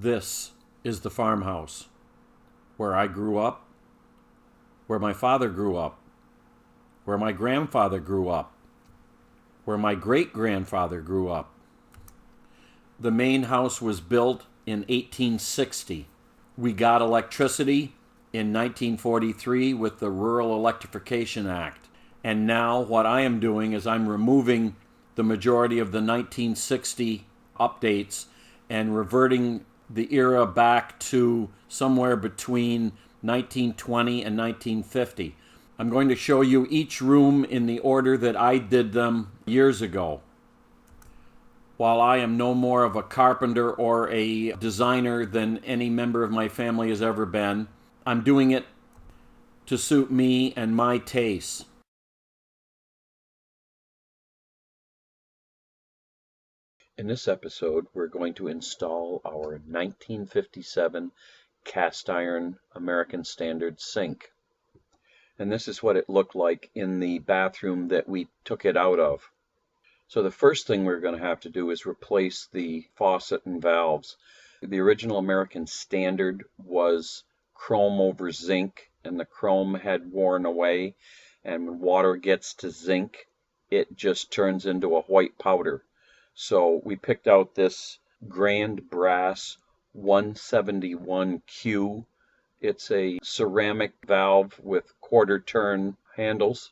This is the farmhouse where I grew up, where my father grew up, where my grandfather grew up, where my great-grandfather grew up. The main house was built in 1860. We got electricity in 1943 with the Rural Electrification Act. And now what I am doing is I'm removing the majority of the 1960 updates and reverting the era back to somewhere between 1920 and 1950. I'm going to show you each room in the order that I did them years ago. While I am no more of a carpenter or a designer than any member of my family has ever been, I'm doing it to suit me and my tastes. In this episode, we're going to install our 1957 cast iron American Standard sink. And this is what it looked like in the bathroom that we took it out of. So the first thing we're going to have to do is replace the faucet and valves. The original American Standard was chrome over zinc, and the chrome had worn away, and when water gets to zinc, it just turns into a white powder. So we picked out this Grand Brass 171Q. It's a ceramic valve with quarter turn handles.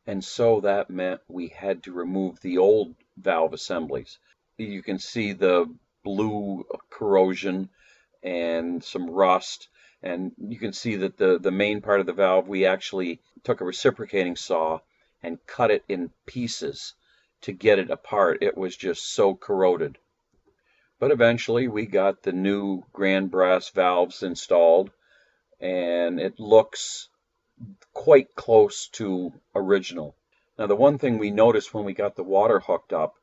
And so that meant we had to remove the old valve assemblies. You can see the blue corrosion and some rust. And you can see that the main part of the valve, we actually took a reciprocating saw and cut it in pieces to get it apart. It was just so corroded. But eventually we got the new Grand Brass valves installed, and it looks quite close to original. Now the one thing we noticed when we got the water hooked up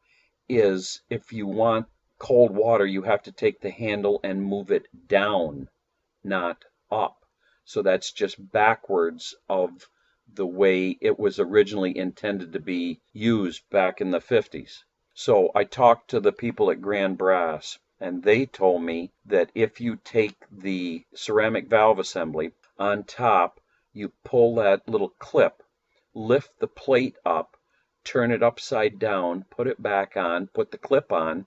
is if you want cold water, you have to take the handle and move it down, not up. So that's just backwards of the way it was originally intended to be used back in the 50s. So I talked to the people at Grand Brass, and they told me that if you take the ceramic valve assembly on top, you pull that little clip, lift the plate up, turn it upside down, put it back on, put the clip on,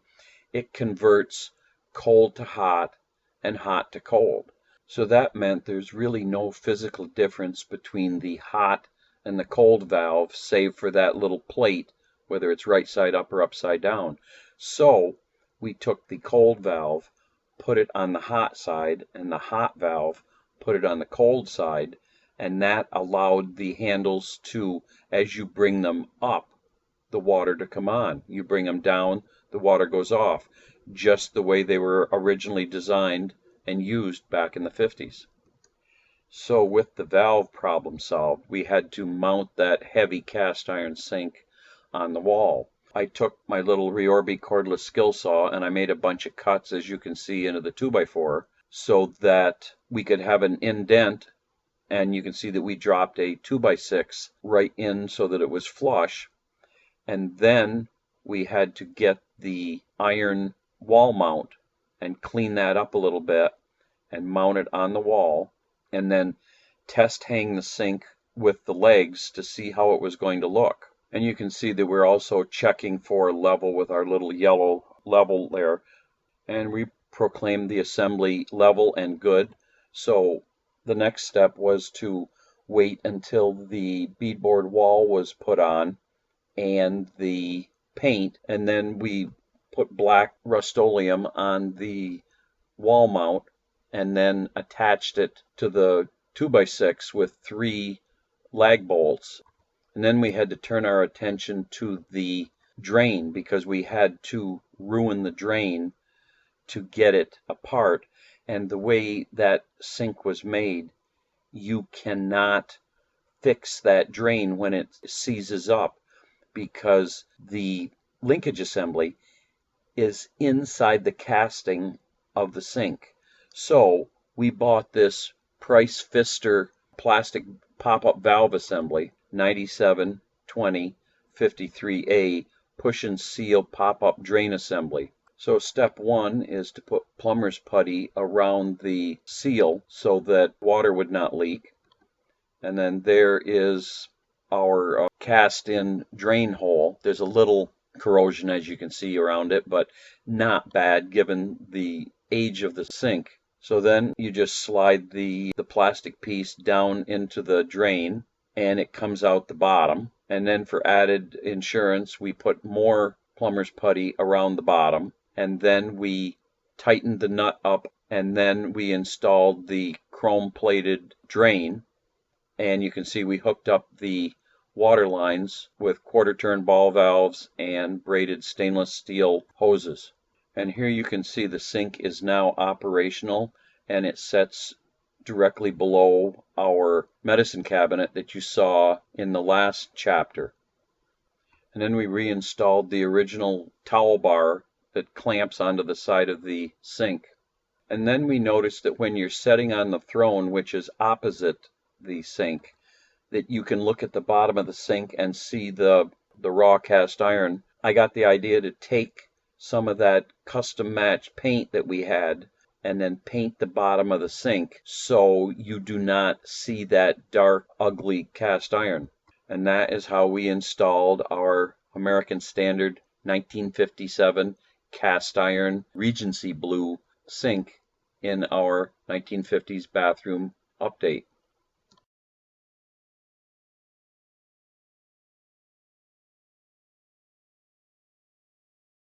it converts cold to hot and hot to cold. So that meant there's really no physical difference between the hot and the cold valve, save for that little plate, whether it's right side up or upside down. So we took the cold valve, put it on the hot side, and the hot valve, put it on the cold side, and that allowed the handles to, as you bring them up, the water to come on. You bring them down, the water goes off, just the way they were originally designed and used back in the 50s. So with the valve problem solved, we had to mount that heavy cast iron sink on the wall. I took my little Ryorbi cordless skill saw and I made a bunch of cuts, as you can see, into the 2x4 so that we could have an indent, and you can see that we dropped a 2x6 right in so that it was flush. And then we had to get the iron wall mount and clean that up a little bit and mount it on the wall, and then test hang the sink with the legs to see how it was going to look. And you can see that we're also checking for level with our little yellow level there, and we proclaimed the assembly level and good. So the next step was to wait until the beadboard wall was put on and the paint, and then we put black Rust-Oleum on the wall mount and then attached it to the 2x6 with 3 lag bolts. And then we had to turn our attention to the drain, because we had to ruin the drain to get it apart. And the way that sink was made, you cannot fix that drain when it seizes up, because the linkage assembly is inside the casting of the sink. So we bought this Price Pfister plastic pop-up valve assembly, 9720 53A push and seal pop-up drain assembly. So step one is to put plumber's putty around the seal so that water would not leak. And then there is our cast-in drain hole. There's a little corrosion, as you can see, around it, but not bad given the age of the sink. So then you just slide the plastic piece down into the drain and it comes out the bottom. And then for added insurance, we put more plumber's putty around the bottom, and then we tightened the nut up, and then we installed the chrome plated drain. And you can see we hooked up the water lines with quarter turn ball valves and braided stainless steel hoses. And here you can see the sink is now operational, and it sets directly below our medicine cabinet that you saw in the last chapter. And then we reinstalled the original towel bar that clamps onto the side of the sink. And then we noticed that when you're setting on the throne, which is opposite the sink, that you can look at the bottom of the sink and see the raw cast iron. I got the idea to take some of that custom match paint that we had and then paint the bottom of the sink so you do not see that dark, ugly cast iron. And that is how we installed our American Standard 1957 cast iron Regency blue sink in our 1950s bathroom update.